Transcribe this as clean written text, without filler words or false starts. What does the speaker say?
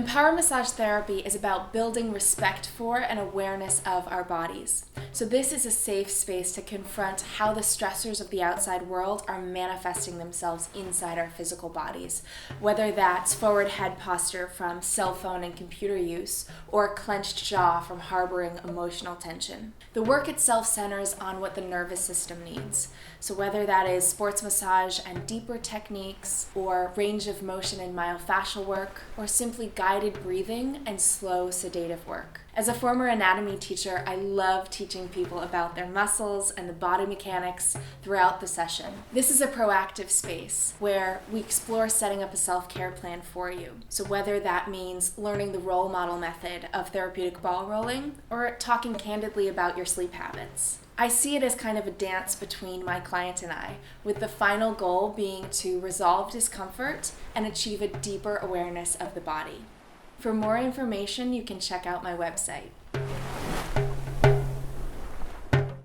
Power massage therapy is about building respect for and awareness of our bodies. So this is a safe space to confront how the stressors of the outside world are manifesting themselves inside our physical bodies, whether that's forward head posture from cell phone and computer use, or clenched jaw from harboring emotional tension. The work itself centers on what the nervous system needs. So whether that is sports massage and deeper techniques, or range of motion and myofascial work, or simply guided breathing and slow sedative work. As a former anatomy teacher, I love teaching people about their muscles and the body mechanics throughout the session. This is a proactive space where we explore setting up a self-care plan for you. So whether that means learning the role model method of therapeutic ball rolling or talking candidly about your sleep habits. I see it as kind of a dance between my client and I, with the final goal being to resolve discomfort and achieve a deeper awareness of the body. For more information, you can check out my website.